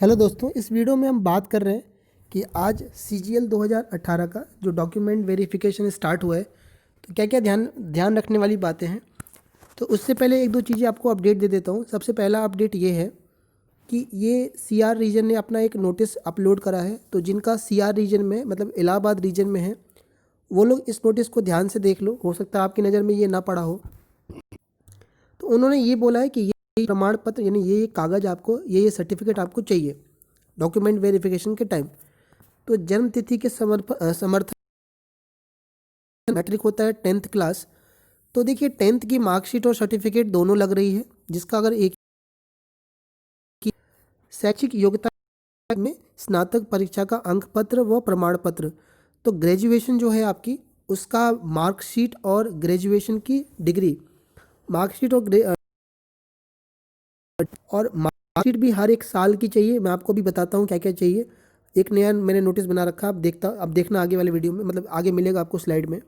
Hello दोस्तों, इस video में हम बात कर रहे हैं कि आज CGL 2018 का जो डॉक्यूमेंट वेरिफिकेशन स्टार्ट हुआ है, तो क्या क्या ध्यान ध्यान रखने वाली बातें हैं। तो उससे पहले एक दो चीज़ें आपको अपडेट दे देता हूँ। सबसे पहला अपडेट ये है कि ये CR रीजन ने अपना एक नोटिस अपलोड करा है। तो जिनका CR रीजन में मतलब इलाहाबाद रीजन में है, वो लोग इस नोटिस को ध्यान से देख लो। हो सकता है आपकी नज़र में ये ना पड़ा हो। तो उन्होंने ये बोला है कि ये प्रमाण पत्र यानी ये कागज़ आपको ये सर्टिफिकेट आपको चाहिए डॉक्यूमेंट वेरिफिकेशन के टाइम। तो जन्म तिथि के समर्थन मैट्रिक होता है 10th क्लास। तो देखिए 10th की मार्कशीट और सर्टिफिकेट दोनों लग रही है, जिसका अगर एक की शैक्षिक योग्यता में स्नातक परीक्षा का अंक पत्र व प्रमाण पत्र। तो ग्रेजुएशन जो है आपकी, उसका मार्कशीट और ग्रेजुएशन की डिग्री, मार्कशीट और मार्कशीट भी हर एक साल की चाहिए। मैं आपको भी बताता हूँ क्या क्या चाहिए। एक नया मैंने नोटिस बना रखा, अब देखना आगे वाले वीडियो में, मतलब आगे मिलेगा आपको स्लाइड में।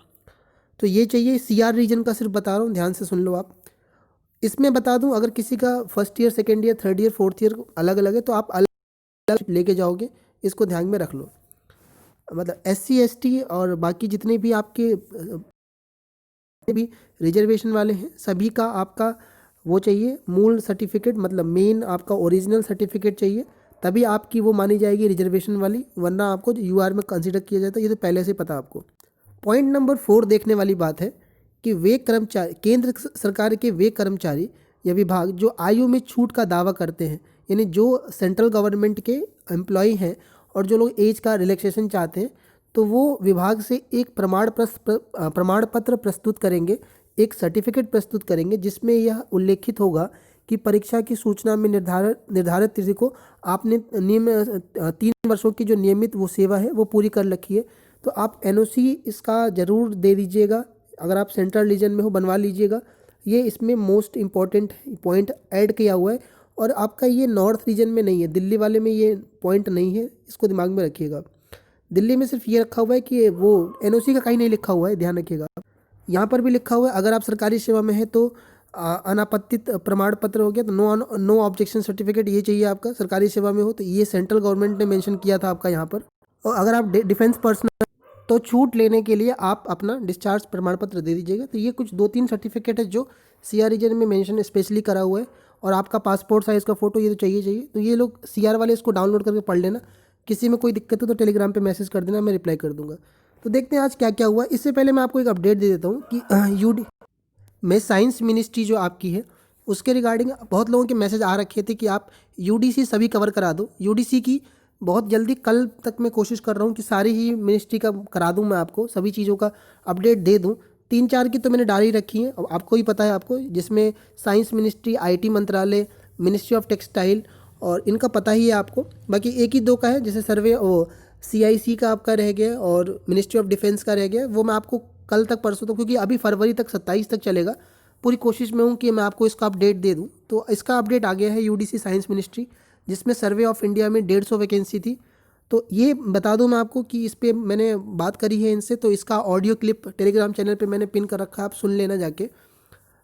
तो ये चाहिए। CR रीजन का सिर्फ बता रहा हूँ, ध्यान से सुन लो आप। इसमें बता दूँ, अगर किसी का first year, second year, third year, fourth year अलग अलग है, तो आप अलग अलग लेके जाओगे। इसको ध्यान में रख लो। मतलब SC ST और बाकी जितने भी आपके भी रिजर्वेशन वाले हैं, सभी का आपका वो चाहिए मूल सर्टिफिकेट, मतलब मेन आपका ओरिजिनल सर्टिफिकेट चाहिए। तभी आपकी वो मानी जाएगी रिजर्वेशन वाली, वरना आपको UR में कंसिडर किया जाता है। ये तो पहले से पता आपको। पॉइंट नंबर 4 देखने वाली बात है कि वे कर्मचारी, केंद्र सरकार के वे कर्मचारी या विभाग जो आयु में छूट का दावा करते हैं, यानी जो सेंट्रल गवर्नमेंट के एम्प्लॉय हैं और जो लोग एज का रिलैक्सेशन चाहते हैं, तो वो विभाग से एक प्रमाण पत्र प्रस्तुत करेंगे, एक सर्टिफिकेट प्रस्तुत करेंगे, जिसमें यह उल्लेखित होगा कि परीक्षा की सूचना में निर्धारित तिथि को आपने 3 वर्षों की जो नियमित वो सेवा है वो पूरी कर रखी है। तो आप NOC इसका ज़रूर दे दीजिएगा। अगर आप सेंट्रल रीजन में हो, बनवा लीजिएगा। ये इसमें मोस्ट इम्पॉर्टेंट पॉइंट ऐड किया हुआ है। और आपका ये नॉर्थ रीजन में नहीं है, दिल्ली वाले में ये पॉइंट नहीं है, इसको दिमाग में रखिएगा। दिल्ली में सिर्फ ये रखा हुआ है कि वो NOC का कहीं नहीं लिखा हुआ है, ध्यान रखिएगा। यहाँ पर भी लिखा हुआ है, अगर आप सरकारी सेवा में है तो अनापत्तित प्रमाण पत्र हो गया, तो नो ऑब्जेक्शन सर्टिफिकेट ये चाहिए आपका। सरकारी सेवा में हो तो ये सेंट्रल गवर्नमेंट ने मेंशन किया था आपका यहाँ पर। और अगर आप डिफेंस पर्सनल, तो छूट लेने के लिए आप अपना डिस्चार्ज प्रमाण पत्र दे दीजिएगा। तो ये कुछ 2-3 सर्टिफिकेट है जो CR रीजन में मेंशन स्पेशली करा हुआ है। और आपका पासपोर्ट साइज़ का फ़ोटो ये तो चाहिए। तो ये लोग CR वाले इसको डाउनलोड करके पढ़ लेना। किसी में कोई दिक्कत हो तो टेलीग्राम पे मैसेज कर देना, मैं रिप्लाई कर दूंगा। तो देखते हैं आज क्या क्या हुआ। इससे पहले मैं आपको एक अपडेट दे देता हूँ कि UD में साइंस मिनिस्ट्री जो आपकी है, उसके रिगार्डिंग बहुत लोगों के मैसेज आ रखे थे कि आप UDC सभी कवर करा दो। UDC की बहुत जल्दी, कल तक मैं कोशिश कर रहा हूँ कि सारी ही मिनिस्ट्री का करा दूँ, मैं आपको सभी चीज़ों का अपडेट दे दूँ। 3-4 की तो मैंने डाल ही रखी है, अब आपको ही पता है आपको, जिसमें साइंस मिनिस्ट्री, IT मंत्रालय, मिनिस्ट्री ऑफ टेक्सटाइल, और इनका पता ही है आपको। बाकी एक ही दो का है, जैसे सर्वे CIC का आपका रह गया और मिनिस्ट्री ऑफ डिफेंस का रह गया। वो मैं आपको कल तक, परसों तक, क्योंकि अभी फरवरी तक 27 तक चलेगा, पूरी कोशिश में हूँ कि मैं आपको इसका अपडेट दे दूँ। तो इसका अपडेट आ गया है UDC साइंस मिनिस्ट्री, जिसमें सर्वे ऑफ इंडिया में 150 वैकेंसी थी। तो ये बता दूं मैं आपको कि इस पर मैंने बात करी है इनसे, तो इसका ऑडियो क्लिप टेलीग्राम चैनल पे मैंने पिन कर रखा है, आप सुन लेना जाके।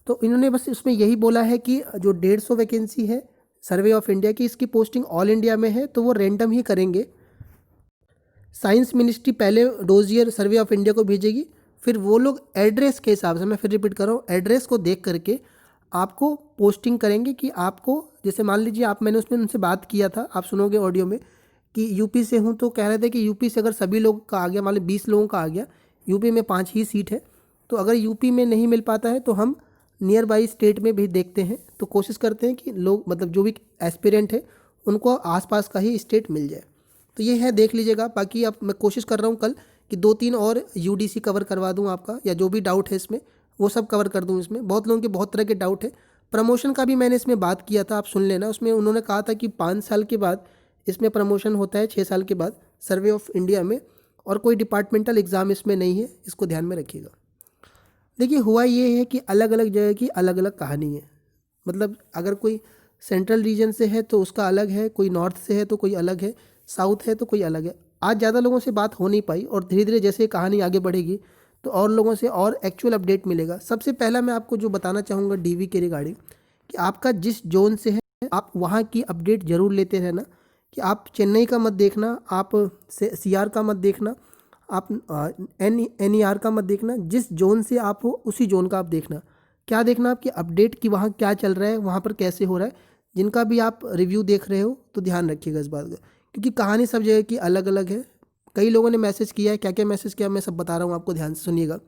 तो इन्होंने बस उसमें यही बोला है कि जो 150 वैकेंसी है सर्वे ऑफ इंडिया की, इसकी पोस्टिंग ऑल इंडिया में है, तो वो रैंडम ही करेंगे। साइंस मिनिस्ट्री पहले डोजियर सर्वे ऑफ इंडिया को भेजेगी, फिर वो लोग एड्रेस के हिसाब से, मैं फिर रिपीट कर रहा हूँ, एड्रेस को देख करके आपको पोस्टिंग करेंगे। कि आपको, जैसे मान लीजिए आप, मैंने उसमें उनसे बात किया था, आप सुनोगे ऑडियो में, कि यूपी से हूँ, तो कह रहे थे कि यूपी से अगर सभी लोग का आ गया, मान लीजिए 20 लोगों का आ गया, यूपी में 5 ही सीट है, तो अगर यूपी में नहीं मिल पाता है तो हम नियर बाई स्टेट में भी देखते हैं। तो कोशिश करते हैं कि लोग, मतलब जो भी एस्पिरेंट है, उनको आसपास का ही स्टेट मिल जाए। तो ये है, देख लीजिएगा। बाकी अब मैं कोशिश कर रहा हूँ कल कि 2-3 और UDC कवर करवा दूँ आपका, या जो भी डाउट है इसमें वो सब कवर कर दूँ। इसमें बहुत लोगों के बहुत तरह के डाउट है। प्रमोशन का भी मैंने इसमें बात किया था, आप सुन लेना। उसमें उन्होंने कहा था कि 5 साल के बाद इसमें प्रमोशन होता है, 6 साल के बाद सर्वे ऑफ इंडिया में, और कोई डिपार्टमेंटल एग्ज़ाम इसमें नहीं है, इसको ध्यान में रखिएगा। देखिए हुआ ये है कि अलग अलग जगह की अलग अलग कहानी है। मतलब अगर कोई सेंट्रल रीजन से है तो उसका अलग है, कोई नॉर्थ से है तो कोई अलग है, साउथ है तो कोई अलग है। आज ज़्यादा लोगों से बात हो नहीं पाई, और धीरे धीरे जैसे कहानी आगे बढ़ेगी तो और लोगों से और एक्चुअल अपडेट मिलेगा। सबसे पहला मैं आपको जो बताना चाहूँगा DV के रिगार्डिंग, कि आपका जिस जोन से है आप वहाँ की अपडेट ज़रूर लेते रहना, कि आप चेन्नई का मत देखना, आप CR का मत देखना, आप NER का मत देखना, जिस जोन से आप हो उसी जोन का आप देखना। क्या देखना आपकी अपडेट कि वहाँ क्या चल रहा है, वहाँ पर कैसे हो रहा है। जिनका भी आप रिव्यू देख रहे हो तो ध्यान रखिएगा इस बात का, क्योंकि कहानी सब जगह की अलग अलग है। कई लोगों ने मैसेज किया है, क्या क्या मैसेज किया मैं सब बता रहा हूँ आपको, ध्यान से सुनिएगा।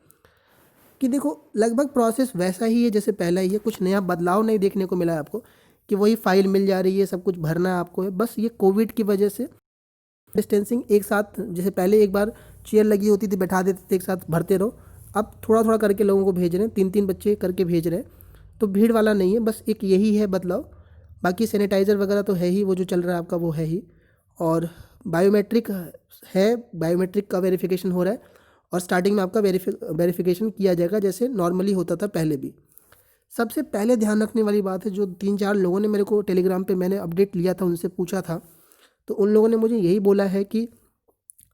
कि देखो लगभग प्रोसेस वैसा ही है जैसे पहला ही है, कुछ नया बदलाव नहीं देखने को मिला है आपको, कि वही फाइल मिल जा रही है, सब कुछ भरना है आपको है। बस ये कोविड की वजह से डिस्टेंसिंग एक साथ, जैसे पहले एक बार चेयर लगी होती थी बैठा देते थे एक साथ भरते रहो, अब थोड़ा थोड़ा करके लोगों को भेज रहे हैं, 3-3 बच्चे करके भेज रहे हैं। तो भीड़ वाला नहीं है, बस एक यही है बदलाव। बाकी सैनिटाइज़र वगैरह तो है ही, वो जो चल रहा है आपका वो है ही। और बायोमेट्रिक है, बायोमेट्रिक का वेरिफिकेशन हो रहा है, और स्टार्टिंग में आपका वेरिफिकेशन किया जाएगा जैसे नॉर्मली होता था पहले भी। सबसे पहले ध्यान रखने वाली बात है, जो 3-4 लोगों ने मेरे को टेलीग्राम पे मैंने अपडेट लिया था उनसे पूछा था, तो उन लोगों ने मुझे यही बोला है कि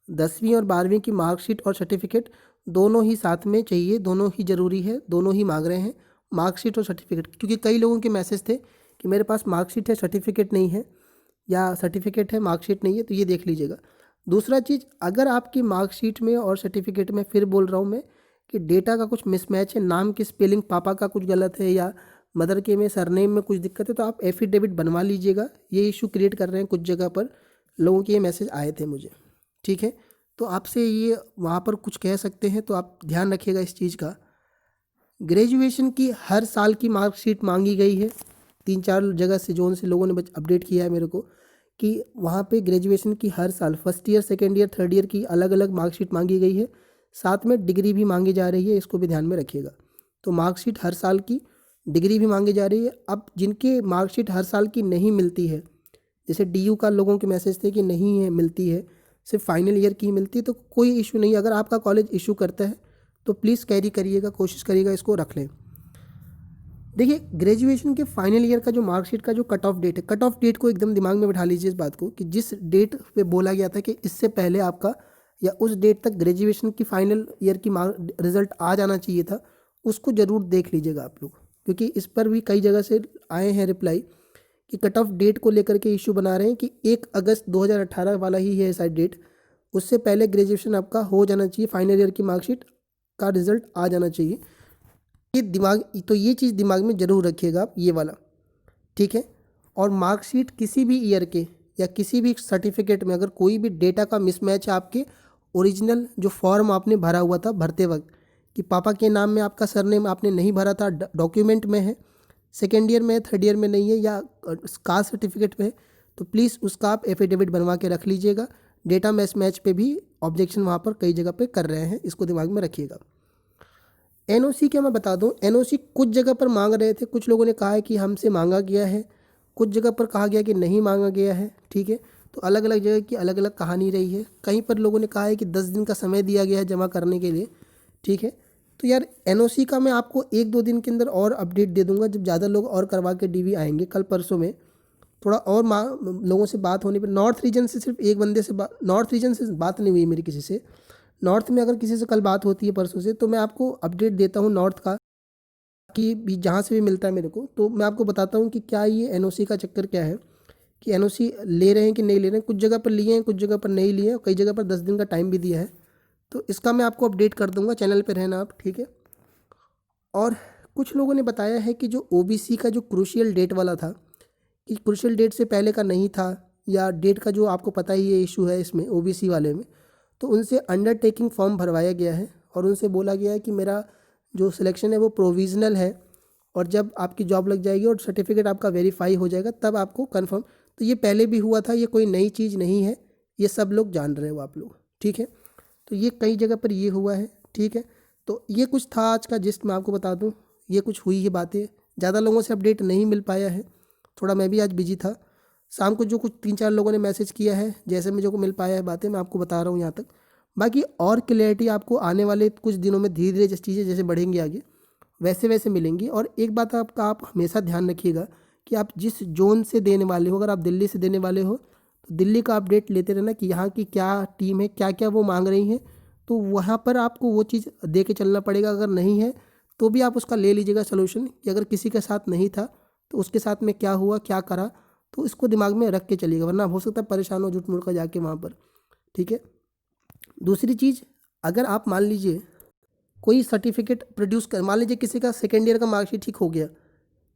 10वीं और 12वीं की मार्कशीट और सर्टिफिकेट दोनों ही साथ में चाहिए, दोनों ही ज़रूरी है, दोनों ही मांग रहे हैं, मार्कशीट और सर्टिफिकेट। क्योंकि कई लोगों के मैसेज थे कि मेरे पास मार्कशीट है सर्टिफिकेट नहीं है, या सर्टिफिकेट है मार्कशीट नहीं है, तो ये देख लीजिएगा। दूसरा चीज़, अगर आपकी मार्कशीट में और सर्टिफिकेट में, फिर बोल रहा हूँ मैं, कि डेटा का कुछ मिसमैच है, नाम की स्पेलिंग पापा का कुछ गलत है, या मदर के में सरनेम में कुछ दिक्कत है, तो आप एफिडेविट बनवा लीजिएगा। ये इशू क्रिएट कर रहे हैं कुछ जगह पर, लोगों के ये मैसेज आए थे मुझे, ठीक है। तो आपसे ये वहाँ पर कुछ कह सकते हैं, तो आप ध्यान रखिएगा इस चीज़ का। ग्रेजुएशन की हर साल की मार्कशीट मांगी गई है, 3-4 जगह से जोन से लोगों ने अपडेट किया है मेरे को, कि वहाँ पे ग्रेजुएशन की हर साल first year, second year, third year की अलग अलग मार्कशीट मांगी गई है, साथ में डिग्री भी मांगी जा रही है, इसको भी ध्यान में रखिएगा। तो मार्कशीट हर साल की, डिग्री भी मांगी जा रही है। अब जिनके मार्कशीट हर साल की नहीं मिलती है, जैसे DU का लोगों के मैसेज थे कि नहीं है मिलती है, सिर्फ फाइनल ईयर की मिलती है, तो कोई इशू नहीं। अगर आपका कॉलेज इशू करता है तो प्लीज़ कैरी करिएगा, कोशिश करिएगा इसको रख लें। देखिए ग्रेजुएशन के फाइनल ईयर का जो मार्कशीट का जो कट ऑफ डेट है, कट ऑफ डेट को एकदम दिमाग में बिठा लीजिए इस बात को, कि जिस डेट पे बोला गया था कि इससे पहले आपका, या उस डेट तक ग्रेजुएशन की फाइनल ईयर की रिजल्ट आ जाना चाहिए था, उसको ज़रूर देख लीजिएगा आप लोग। क्योंकि इस पर भी कई जगह से आए हैं रिप्लाई कि कट ऑफ डेट को लेकर के इशू बना रहे हैं कि 1 अगस्त 2018 वाला ही है शायद डेट, उससे पहले ग्रेजुएशन आपका हो जाना चाहिए, फाइनल ईयर की मार्कशीट का रिजल्ट आ जाना चाहिए। ये दिमाग, तो ये चीज़ दिमाग में ज़रूर रखिएगा आप, ये वाला, ठीक है। और मार्कशीट किसी भी ईयर के या किसी भी सर्टिफिकेट में अगर कोई भी डेटा का मिसमैच है, आपके ओरिजिनल जो फॉर्म आपने भरा हुआ था भरते वक्त, कि पापा के नाम में आपका सरनेम आपने नहीं भरा था, डॉक्यूमेंट में है, सेकेंड ईयर में है, थर्ड ईयर में नहीं है, या कास्ट सर्टिफिकेट में है, तो प्लीज़ उसका आप एफिडेविट बनवा के रख लीजिएगा। डेटा मिसमैच पे भी ऑब्जेक्शन वहाँ पर कई जगह पे कर रहे हैं, इसको दिमाग में रखिएगा। NOC क्या मैं बता दूं, NOC कुछ जगह पर मांग रहे थे, कुछ लोगों ने कहा है कि हमसे मांगा गया है, कुछ जगह पर कहा गया कि नहीं मांगा गया है, ठीक है। तो अलग अलग जगह की अलग अलग कहानी रही है। कहीं पर लोगों ने कहा है कि 10 दिन का समय दिया गया है जमा करने के लिए, ठीक है। तो यार NOC का मैं आपको 1-2 दिन के अंदर और अपडेट दे दूंगा, जब ज़्यादा लोग और करवा के DV आएंगे। कल परसों में थोड़ा और लोगों से बात होने पर, नॉर्थ रीजन से सिर्फ एक बंदे से नॉर्थ रीजन से बात नहीं हुई मेरी किसी से। नॉर्थ में अगर किसी से कल बात होती है परसों से, तो मैं आपको अपडेट देता हूँ नॉर्थ का, कि भी जहाँ से भी मिलता है मेरे को, तो मैं आपको बताता हूँ कि क्या ये NOC का चक्कर क्या है, कि NOC ले रहे हैं कि नहीं ले रहे हैं। कुछ जगह पर लिए हैं, कुछ जगह पर नहीं लिए हैं, कई जगह पर 10 दिन का टाइम भी दिया है। तो इसका मैं आपको अपडेट कर दूँगा, चैनल पर रहना आप, ठीक है। और कुछ लोगों ने बताया है कि जो OBC का जो क्रूशियल डेट वाला था, कि क्रूशियल डेट से पहले का नहीं था, या डेट का जो आपको पता ही ये इशू है इसमें OBC वाले में, तो उनसे अंडरटेकिंग फॉर्म भरवाया गया है, और उनसे बोला गया है कि मेरा जो सिलेक्शन है वो प्रोविज़नल है, और जब आपकी जॉब लग जाएगी और सर्टिफिकेट आपका वेरीफाई हो जाएगा तब आपको कंफर्म। तो ये पहले भी हुआ था, ये कोई नई चीज़ नहीं है, ये सब लोग जान रहे हो आप लोग, ठीक है। तो ये कई जगह पर ये हुआ है, ठीक है। तो ये कुछ था आज का जिस्ट, मैं आपको बता दूँ, ये कुछ हुई है बातें। ज़्यादा लोगों से अपडेट नहीं मिल पाया है, थोड़ा मैं भी आज बिजी था। शाम को जो कुछ 3-4 लोगों ने मैसेज किया है, जैसे मुझे को मिल पाया है बातें, मैं आपको बता रहा हूँ यहाँ तक। बाकी और क्लैरिटी आपको आने वाले कुछ दिनों में धीरे धीरे जैसे चीज़ें जैसे बढ़ेंगी आगे, वैसे वैसे मिलेंगी। और एक बात आपका आप हमेशा ध्यान रखिएगा कि आप जिस जोन से देने वाले हो, अगर आप दिल्ली से देने वाले हो तो दिल्ली का अपडेट लेते रहना कि यहाँ की क्या टीम है, क्या क्या वो मांग रही हैं, तो वहाँ पर आपको वो चीज़ दे के चलना पड़ेगा। अगर नहीं है तो भी आप उसका ले लीजिएगा सोल्यूशन, कि अगर किसी के साथ नहीं था तो उसके साथ में क्या हुआ, क्या करा, तो इसको दिमाग में रख के चलिएगा, वरना हो सकता है परेशान हो झूठ मूठ का जाके वहाँ पर, ठीक है। दूसरी चीज़, अगर आप मान लीजिए कोई सर्टिफिकेट प्रोड्यूस कर, मान लीजिए किसी का सेकेंड ईयर का मार्कशीट ठीक हो गया,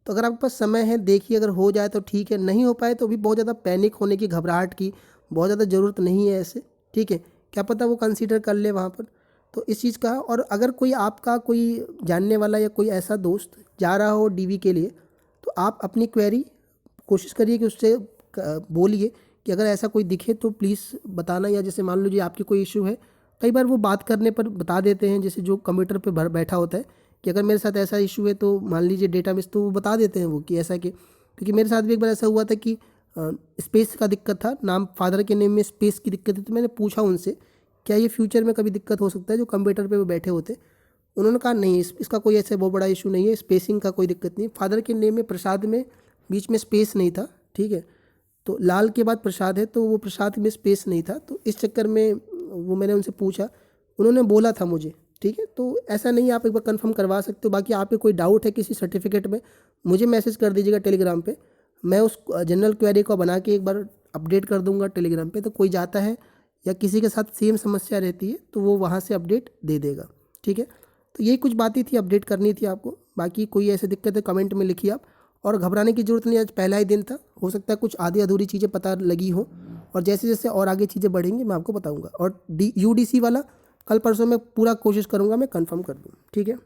तो अगर आपके पास समय है देखिए, अगर हो जाए तो ठीक है, नहीं हो पाए तो भी बहुत ज़्यादा पैनिक होने की, घबराहट की बहुत ज़्यादा ज़रूरत नहीं है ऐसे, ठीक है। क्या पता वो कंसीडर कर ले वहाँ पर, तो इस चीज़ का। और अगर कोई आपका कोई जानने वाला या कोई ऐसा दोस्त जा रहा हो डीवी के लिए, तो आप अपनी क्वेरी कोशिश करिए कि उससे बोलिए कि अगर ऐसा कोई दिखे तो प्लीज़ बताना, या जैसे मान लीजिए आपकी कोई इशू है, कई बार वो बात करने पर बता देते हैं, जैसे जो कंप्यूटर पे बैठा होता है कि अगर मेरे साथ ऐसा इशू है तो मान लीजिए डेटा मिस, तो वो बता देते हैं वो कि ऐसा कि, क्योंकि मेरे साथ भी एक बार ऐसा हुआ था कि स्पेस का दिक्कत था, नाम फादर के नेम में स्पेस की दिक्कत थी, तो मैंने पूछा उनसे क्या ये फ्यूचर में कभी दिक्कत हो सकता है, जो कंप्यूटर पे वो बैठे होते। उन्होंने कहा नहीं, इसका कोई ऐसे बहुत बड़ा इशू नहीं है, स्पेसिंग का कोई दिक्कत नहीं। फादर के नेम में प्रसाद में बीच में स्पेस नहीं था, ठीक है, तो लाल के बाद प्रसाद है, तो वो प्रसाद में स्पेस नहीं था, तो इस चक्कर में वो मैंने उनसे पूछा, उन्होंने बोला था मुझे, ठीक है। तो ऐसा नहीं, आप एक बार कंफर्म करवा सकते हो। बाकी आप पे कोई डाउट है किसी सर्टिफिकेट में, मुझे मैसेज कर दीजिएगा टेलीग्राम पे, मैं उस जनरल क्वेरी को बना के एक बार अपडेट कर दूंगा टेलीग्राम पे, तो कोई जाता है या किसी के साथ सेम समस्या रहती है तो वो वहाँ से अपडेट दे देगा, ठीक है। तो यही कुछ बातें थी, अपडेट करनी थी आपको। बाकी कोई ऐसी दिक्कत है कमेंट में लिखिए आप, और घबराने की ज़रूरत नहीं, आज पहला ही दिन था, हो सकता है कुछ आधी अधूरी चीज़ें पता लगी हो, और जैसे जैसे और आगे चीज़ें बढ़ेंगी मैं आपको बताऊंगा। और यूडीसी वाला कल परसों में पूरा कोशिश करूंगा मैं कंफर्म कर दूँ, ठीक है।